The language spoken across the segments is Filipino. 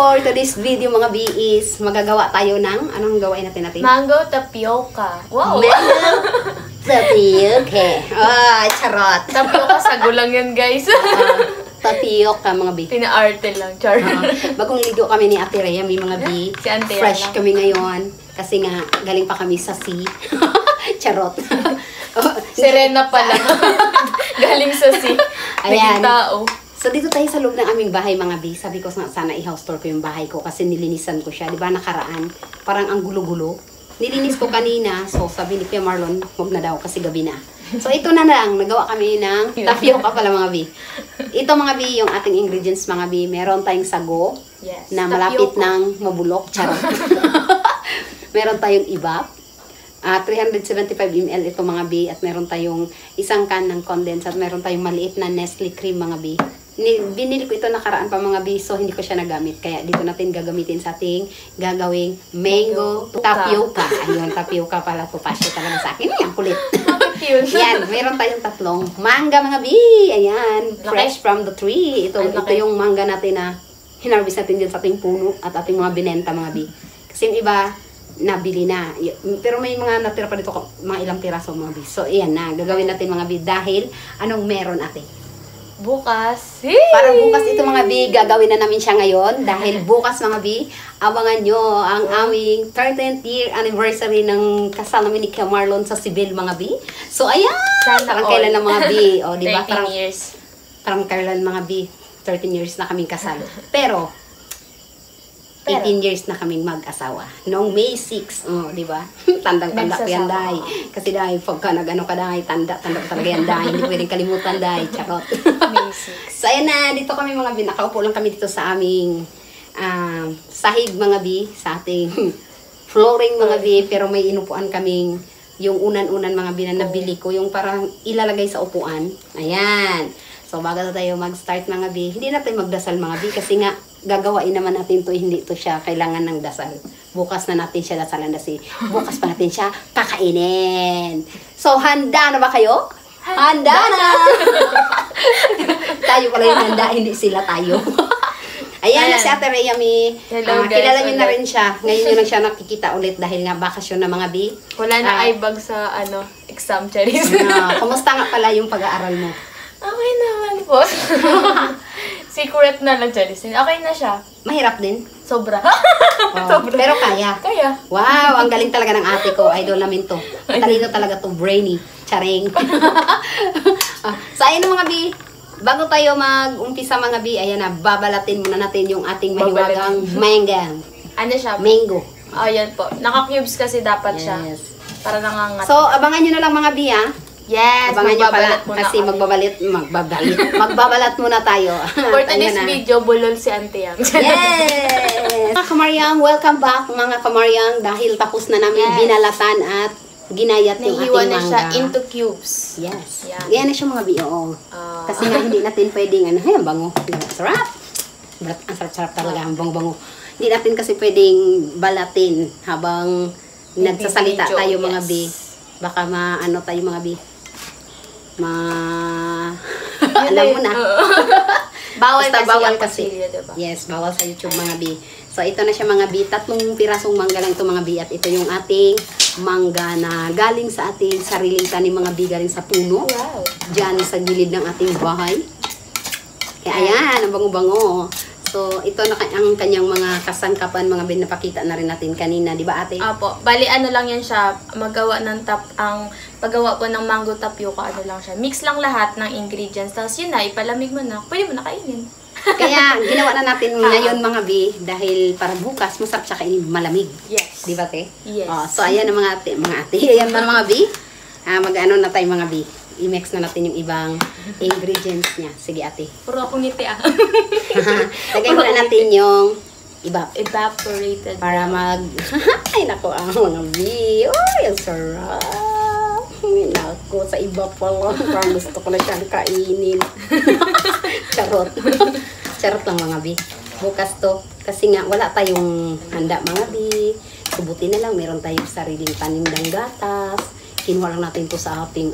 for today's video mga B is magagawa tayo ng, anong gawain natin natin? Mango tapioca. Wow! Mango tapioca. Ah, charot. Tapioca sago lang yan, guys. Tapioca mga B. Pina-arte lang, char. Bagong ligo kami ni Ate Rhea, may mga B. Si Ante Fresh lang. kami ngayon. Kasi nga, galing pa kami sa sea. Charot. Serena pala. Galing sa si. Ayan. Naging tao. So, dito tayo sa loob ng aming bahay, mga B. Sabi ko sana i-house tour ko yung bahay ko kasi nilinisan ko siya. Di ba nakaraan? Parang ang gulo-gulo. Nilinis ko kanina. So, sabi ni Kuya Marlon, huwag na daw kasi gabi na. So, ito na lang. Nagawa kami ng tapioca pala, mga B. Ito, mga B, yung ating ingredients, mga B. Meron tayong sago Yes. na malapit ng mabulok. Charot. Meron tayong ibap. 375 ml ito, mga B. At meron tayong isang can ng condensed. At meron tayong maliit na Nestle cream, mga B. Binili ko ito nakaraan pa, mga B. So, hindi ko siya nagamit. Kaya dito natin gagamitin sa ating gagawing mango tapioca. Ayun, tapioca pala. Tupasyo talaga sa akin. Ayan, kulit. Yan, meron tayong tatlong mangga, mga B. Ayan, fresh from the tree. Ito yung mangga natin na hinarvest natin din sa ating puno at ating mga binenta, mga B. Kasi yung iba, nabili na. Pero may mga natira pa dito, mga ilang piraso, mga B. So, ayan na. Gagawin natin, mga B. Dahil, anong meron ate? Bukas. Para bukas ito, mga B, gagawin na namin siya ngayon. Dahil bukas, mga B, abangan nyo ang aming 13th year anniversary ng kasal namin ni Kuya Marlon sa Sibil, mga B. So, ayan! Parang kailan ng mga B. O, diba? 13 years. Parang kailan, mga B. 13 years na kaming kasal. Pero 18 years na kaming mag-asawa. Noong May 6, di ba? Tandang-tanda ko yan, Day. Kasi, Day, pagka nag-ano ka, Day, tanda talaga yan, Day. Hindi pwedeng kalimutan, Day. Charot. May 6. So, ayan na. Dito kami, mga B. Nakaupo lang kami dito sa aming sahig, mga B. Sa ating flooring, mga B. Pero may inupuan kaming yung unan-unan, mga B, na nabili ko. Yung parang ilalagay sa upuan. Ayan. So, bago tayo mag-start, mga B, hindi natin magdasal, mga B, kasi nga, gagawain naman natin to, hindi to siya kailangan ng dasal. Bukas na natin siya dasalan kasi bukas pa natin siya kakainin. So, handa na ba kayo? Handa na! Tayo pala yung handa, hindi sila tayo. Ayan na si Ate Rhea, Hello, guys. kilala nyo na rin siya. Ngayon nyo lang siya nakikita ulit dahil nga bakasyon na, mga B. Wala na eyebag sa exam, Charis. Kumusta nga pala yung pag-aaral mo? Okay naman po. Secret na lang, Charis. Okay na siya. Mahirap din. Sobra. Sobra. Pero kaya. Kaya. Wow, ang galing talaga ng ate ko. Idol namin to. Talino talaga to. Brainy. Charing. So, ayun mga B. Bago tayo mag-umpisa, mga B, ayan na, babalatin muna natin yung ating mahiwagang manga. Ano siya? Mango. Ayan po. Naka-cubes kasi dapat siya. Yes. Para nangangat. So, abangan nyo na lang, mga B, ha? Yes, Abangan nyo pala. magbabalat muna Kasi kami. magbabalat muna tayo. For At today's ayun na. video, bulol si Auntie Yang. Yes! Mga Kamaryang, welcome back, mga Kamaryang. Dahil tapos na namin binalatan at ginayat yung ating Nahiwa mangga. na siya into cubes. Yes. Yan. Yan na siya, mga B, oo. Kasi nga hindi natin pwedeng, ang bango. Sarap! Ang sarap-sarap talaga, ang bango-bango. Hindi natin kasi pwedeng balatin habang nagsasalita Video, tayo, mga yes. B. Baka maano tayo, mga B. Alam mo na. Bawal Basta kasi bawal ang kasi. pasilya, diba? Yes, bawal sa YouTube, mga B. So, ito na siya, mga B. 3 pirasong mangga lang ito, mga B. At ito yung ating mangga na galing sa ating sariling tanim, mga B. Galing sa puno. Wow. Diyan sa gilid ng ating bahay. Kaya ayan, ang bango-bango. So, ito na ang kanyang mga kasangkapan, mga B. Napakita na rin natin kanina. Di ba, ate? Apo. Bali, ano lang yan siya. Magawa ng ang paggawa po ng mango tapioca, ano lang siya. Mix lang lahat ng ingredients. Tapos yun na, ipalamig mo na. Pwede mo na kainin. Kaya, ginawa na natin ngayon, mga B. Dahil para bukas, masarap siya kainin malamig. Yes. Di ba, te? Yes. So, ayan ang mga ate. Ayan na, mga B. Mag-ano na tayo, mga B. I-mix na natin yung ibang ingredients niya. Sige, ate. Puro ako ngiti Lagay muna natin yung evaporated. para ay, nako, ang mga B. Uy, ang sarap. Nako, sa iba pa lang. Parang gusto ko na siyang kainin. Charot. Charot lang, mga B. Bukas to. Kasi nga, wala tayong handa, mga B. Subutin na lang. Meron tayong sariling tanim ng gatas. Kinuha lang natin to sa ating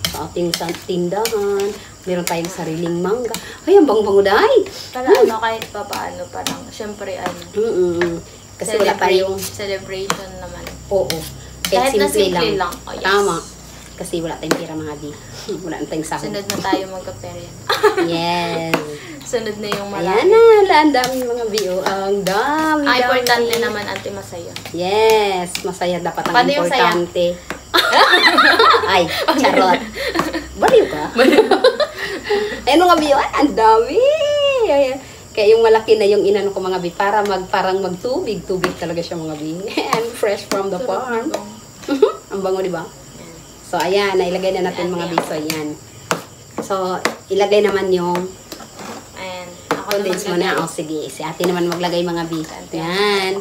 sa ating tindahan. Meron tayong sariling mangga. Ay, ang bango-bango dahil. Para ano, kahit pa paano, parang, syempre, ano, Kasi wala tayong... celebration naman. Oo. Kahit na simple lang. Oh, yes. Tama. Kasi wala tayong pira mga bi. Wala tayong sahod. Sunod na tayo magka-period. Yes. Sunod na yung Ayan malaki. na. Ang dami mga bi. Oh. Ang dami. Ang importante naman, ante, masaya. Yes. Masaya dapat ang Paano yung saya? importante. Ay, charot. Baliw ka? Ayun mga bi. Ay, ang dami. Ayan. Kaya yung malaki na yung inano ko mga bi para parang magtubig. Tubig talaga siya mga bi. And fresh from the farm. Ang bango, di ba? So, ayan. Nailagay na natin mga bi. So, ayan. So, ilagay naman yung Ayan. Ako condense mo naman na. O, sige. Si ate naman maglagay mga bi. Ayan.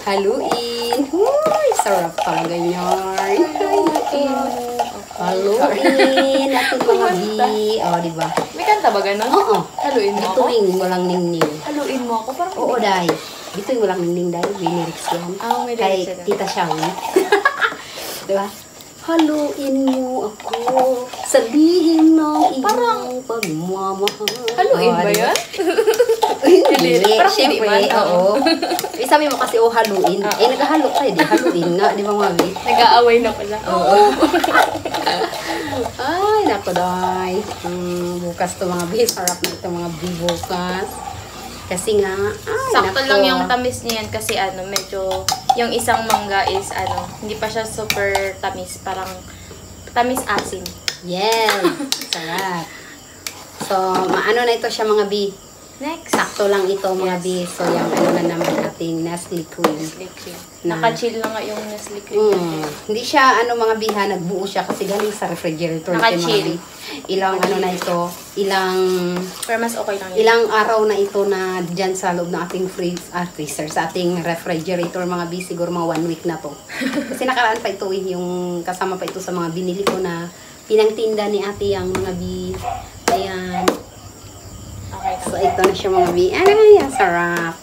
Haluin. Uy, sarap talaga yan. Ay, naku. Haluin natin mga bi. O, di ba? May kanta ba ganun? Oo. Haluin mo ako? Bituin walang ningning. Haluin mo ako? Parang Oo, dahil. Bituin walang ningning dahil. May lyrics yan. May Kay lyrics yan. Tita Shawi. Di ba? Haluin mo ako sa lihim ng iyong pagmamahal. Haluin ba yan? Hindi. Parang hindi Siyempre, man. oo. Sabi mo kasi, haluin. Eh, naghahalo tayo, di haluin nga. Di ba, mami? Nag-aaway na pala. Oo. Ay, naku, day. Bukas to mga bi. Sarap na ito mga bi bukas. Kasi nga, ay, Sakto naku. lang yung tamis niyan kasi medyo, yung isang mangga is hindi pa siya super tamis. Parang tamis asin. Yes. Sarap. So, maano na ito siya mga bi. Next. Sakto lang ito mga Yes. bi. So, yung ano na naman ating Nestle Cream. Nestle cream. Na- Naka-chill na nga yung Nestle cream. Hindi siya mga biha, nagbuo siya kasi galing sa refrigerator. Ito, Naka-chill. mga bi. Ilang ano na ito, Pero mas okay lang yun. ilang araw na ito na dyan sa loob ng ating freezer, sa ating refrigerator mga bi, siguro mga 1 week na to. Kasi nakaraan pa ito yung kasama pa ito sa mga binili ko na pinangtinda ni ate yung mga bi. Ayan. Okay. So, ito na siya mga bi. Ay, ang sarap.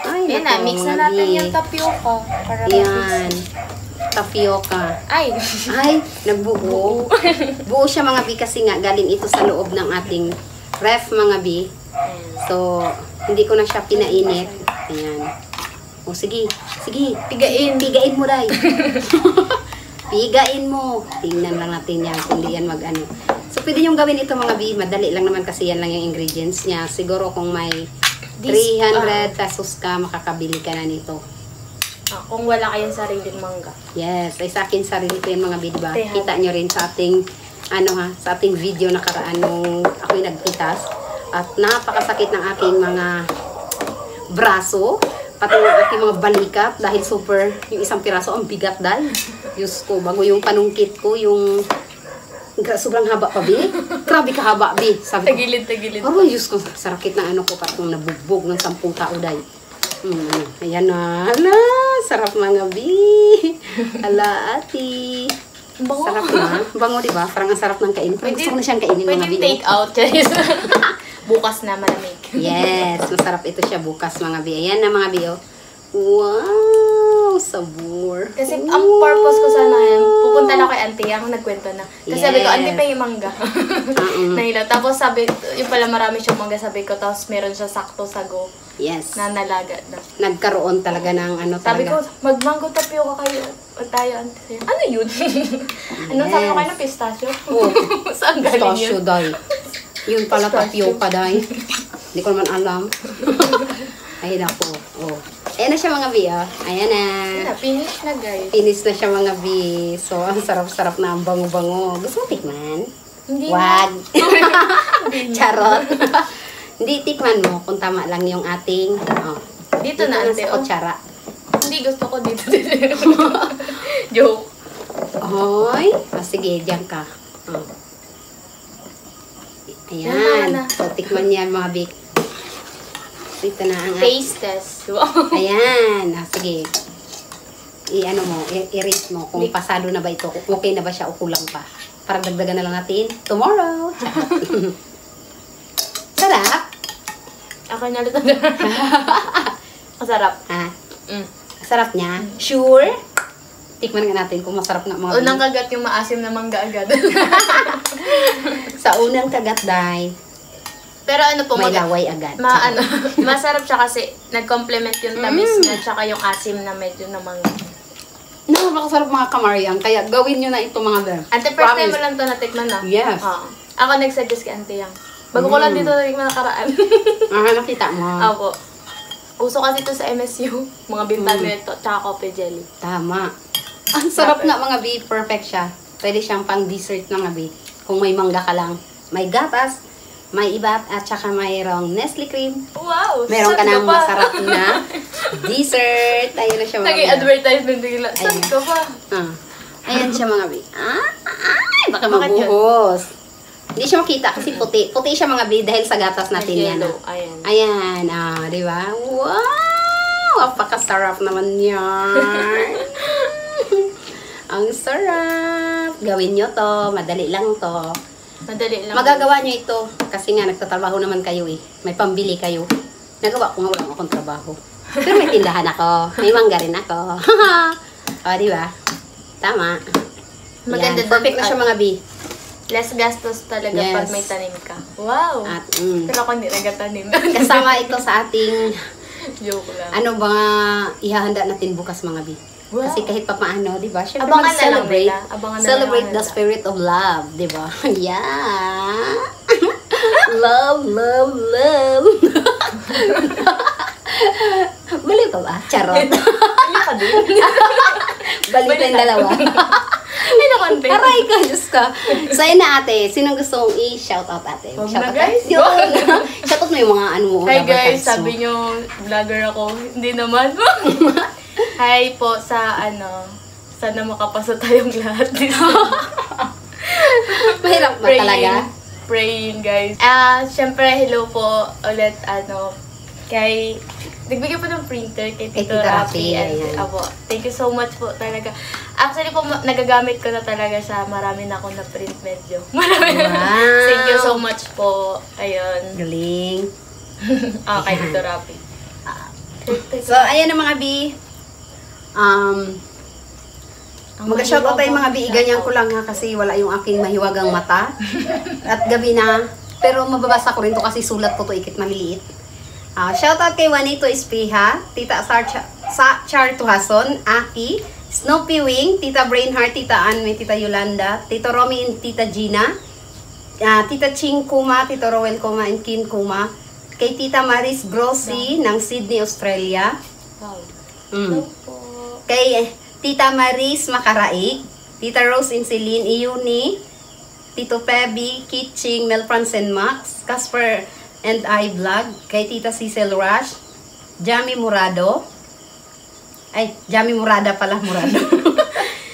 Ay, Yan na, naku, mix na mga natin bi. yung tapioca. Para Yan. Tapioca. Ay! Ay, nagbuo. Buo siya mga bi kasi nga galing ito sa loob ng ating ref mga bi. So, hindi ko na siya pinainit. Ayan. O, sige. Sige. Pigain. Pigain mo, day. Pigain mo. Tingnan lang natin yan kung di yan mag-ano. So, pwede yung gawin ito mga bi. Madali lang naman kasi yan lang yung ingredients niya. Siguro kung may 300 pesos ka, makakabili ka na nito. Kung wala kayong sariling mangga. Yes, ay sa akin sarili ko yung mga bidba. Tehad. Kita nyo rin sa ating sa ating video nakaraan nung ako'y nagpitas. At napakasakit ng aking mga braso, pati ng aking mga balikat dahil super, yung isang piraso ang bigat dahil. Diyos ko, bago yung panungkit ko, yung sobrang haba pa, bi. Grabe ka haba, bi. Sabi ko, Tagilid. oh, Diyos ko, sarakit ng ano ko, parang nabugbog ng 10 tao dahil. Ayan na. Hala, sarap mga bi. Hala, ati. Bango. Sarap na. Bango, di ba? Parang ang sarap ng kainin. Parang gusto ko na siyang kainin mga Pwede bi. take out. Bukas na malamig. Yes, masarap ito siya bukas mga bi. Ayan na mga bi. Oh. Wow, sabor. Kasi ang purpose ko sana yan, pupunta na kay auntie, ang nagkwento na. Kasi sabi ko, Yes. auntie pa yung mangga. Nahila. Tapos sabi, yung pala marami siyang mangga, sabi ko, tapos meron siya sakto sa go Yes. na nalaga na. Nagkaroon talaga ng ano Sabi ko, talaga. mag-mango tapioca kayo. Tayo, auntie. Ano yun? Anong sabi ko kayo ng pistachio? Oh, Saan galing pistachio yun? dahil. Yun pala Pistachio. tapioca dahil. Hindi ko naman alam. Ay, naku. Oh. Ayan na siya mga bi, ah. Ayan na. Yun na, finish na guys. Finish na siya mga bi. So, ang sarap-sarap na, ang bango-bango. Gusto mo tikman? Hindi Wag. Hindi na. Charot. Hindi, tikman mo kung tama lang yung ating, Dito na, ante. sa kutsara. Hindi, gusto ko dito. Joke. Hoy. Sige, diyan ka. Oh. Yan Ayan. na. So, tikman niya mga bi. Ito na ang Taste test. Ayan. Sige. I-ano mo, i-rate mo kung pasado na ba ito, okay na ba siya o kulang pa. Para dagdagan na lang natin tomorrow. Sarap. Ako na luto. Masarap. Ha? Mm. Sarap niya? Sure? Tikman nga natin kung masarap nga mga Unang kagat yung maasim na mangga agad. Sa unang kagat, day, Pero ano po, may laway agad. ano, masarap siya kasi nag-complement yung tamis niya tsaka yung asim na medyo namang. Napakasarap mga kamaryang. Kaya gawin nyo na ito mga be. Ante, first time mo lang to natikman na? Yes. Oo. Ako nag-suggest kay Ante Yang. Bago ko lang dito natikman nakaraan. Nakita mo. Opo. Uso kasi ito sa MSU. Mga bintan nito, tsaka coffee jelly. Tama. Ang sarap nga mga be. Perfect siya. Pwede siyang pang dessert mga be. Kung may mangga ka lang. May gatas, may ibat, at saka mayroong Nestle cream. Wow! Meron ka sad ng pa. masarap na dessert. Ayun na siya mga be. Nag-advertisement bigla. Sad ka pa. Ayan siya mga be. Ay, baka Bakit yun? mabuhos. Hindi siya makita kasi puti. Puti siya mga be dahil sa gatas natin yan. Yellow. Ayan. Ayan, di ba? Wow! Apakasarap naman yan. Ang sarap. Gawin nyo to. Madali lang to. Madali lang. Magagawa nyo ito. Kasi nga, nagtatrabaho naman kayo eh. May pambili kayo. Nagawa ko nga wala akong trabaho. Pero may tindahan ako. May mangga rin ako. O, di ba? Tama. Maganda Yan. Perfect na siya mga B. Less gastos talaga Yes. pag may tanim ka. Wow! At, Pero ako hindi nagatanim. kasama ito sa ating Joke lang. ano ba ihahanda natin bukas mga B. Wow. Kasi kahit pa paano, di ba? Syempre Abangan na lang mag-celebrate. nila. Abangan na Celebrate lang the nila. spirit of love, di ba? Yeah. Love, love, love. Baliw ka ba? Charot. Ano ka din? Baliw tayong dalawa. Ay, nakonte. Aray ka, Diyos ka. So, yun na ate. Sinong gusto mong i-shoutout ate? Huwag Shoutout na, guys. Yun. Shoutout mo yung mga ano mo. Hi lover guys, cards mo. sabi nyo vlogger ako. Hindi naman. Hi po sa sana makapasa tayong lahat dito. Mahirap ba talaga? Praying guys. Syempre hello po ulit kay nagbigay po ng printer kay Tito Tito Rafi. Rafi, And ayan. thank you so much po talaga. Actually po nagagamit ko na talaga siya. Marami na akong na-print medyo. Marami na. Wow. Thank you so much po. Ayun. Galing. Kay Tito Rafi. So, ayan na mga B. Mag-shoutout tayo mga B. Ganyan ko lang ha kasi wala yung aking mahiwagang mata. At gabi na. Pero mababasa ko rin to kasi sulat ko to ikit maliliit. Shoutout kay Juanito Espiha, Tita Char Tuhason, Aki, Snoopy Wing, Tita Brainheart, Tita Anne, Tita Yolanda, Tito Romy and Tita Gina, Tita Ching Kuma, Tito Rowel Kuma and Kin Kuma, kay Tita Maris Grossi ng Sydney, Australia. Wow. Mm. Kay Tita Maris Makaraig, Tita Rose Insilin, Iuni, Tito Pebby, Kitching, Mel Franzen Max, Casper and I Vlog, kay Tita Cecil Rush, Jami Murado, Jami Murada pala, Murado.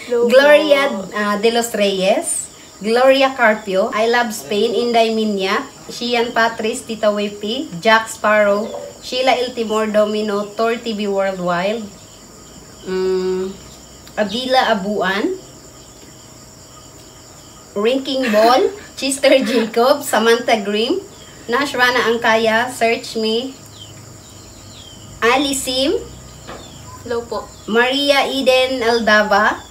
Gloria de los Reyes, Gloria Carpio, I Love Spain, Inday Minya, Shian Patrice, Tita Wepi, Jack Sparrow, Sheila El Timor Domino, Tor TV Worldwide, Adila Abuan, Ranking Ball, Chester Jacob, Samantha Grimm, Nashwana Angkaya, Search Me, Ali Sim, Hello po. Maria Eden Aldaba,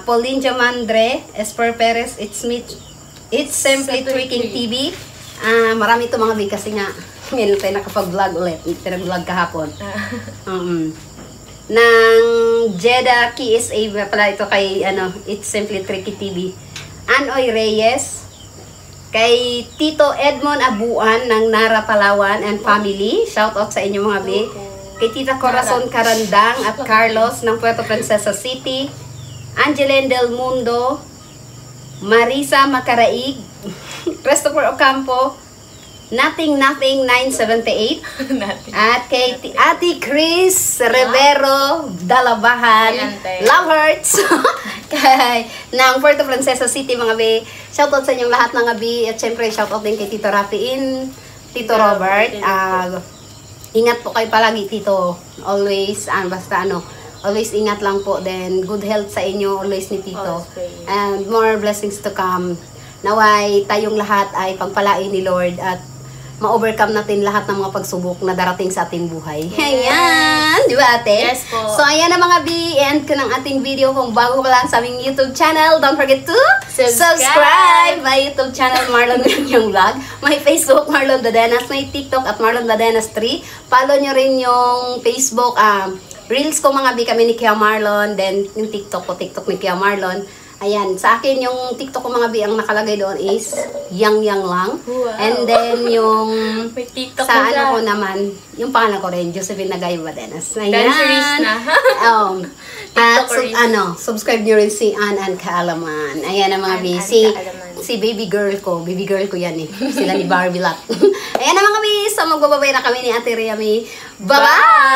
Pauline Jamandre, Esper Perez, It's Simply Tweaking TV. Marami ito mga big kasi nga ngayon tayo nakapag-vlog ulit. Pinag-vlog kahapon. Ng Jeddah KSA pala ito kay It's Simply Tricky TV. Anoy Reyes, kay Tito Edmond Abuan ng Nara Palawan and family. Shout out sa inyo mga big. Kay Tita Corazon Carandang at Carlos ng Puerto Princesa City. Angeline Del Mundo, Marisa Macaraig, Christopher Ocampo, Nothing 978, at kay Ate Chris Rivero Dalabahan, Love Hearts, kay ng Puerto Princesa City mga be. Shoutout sa inyong lahat mga be, at syempre shoutout din kay Tito Rafi in Tito Robert. Ingat po kayo palagi Tito, always, always ingat lang po, then good health sa inyo always ni Tito, and more blessings to come. Naway tayong lahat ay pagpalain ni Lord at ma-overcome natin lahat ng mga pagsubok na darating sa ating buhay. Ayan! Di ba, ate? Yes po. So, ayan na mga B, end ko ng ating video. Kung bago ka lang sa aming YouTube channel, don't forget to subscribe! My YouTube channel, Marlon yung vlog. My Facebook, Marlon Dadenas. My TikTok at Marlon Dadenas 3. Follow nyo rin yung Facebook, Reels ko mga B kami ni Kia Marlon. Then, yung TikTok ko, TikTok ni Kia Marlon. Ayan, sa akin yung TikTok ko mga B, ang nakalagay doon is Yang lang. Wow. And then yung May TikTok sa na siya. ano ko naman, yung pangalan ko rin, Josephine Nagayo Badenas. Ayan. Dancerist na. At TikTokeris. subscribe nyo rin si Ann Kaalaman. Ayan ang mga B. Ann Kaalaman. Si baby girl ko yan eh. Sila ni Barbie Lot. Ayan ang mga B. So magbababay na kami ni Ate Rhea. Bye-bye!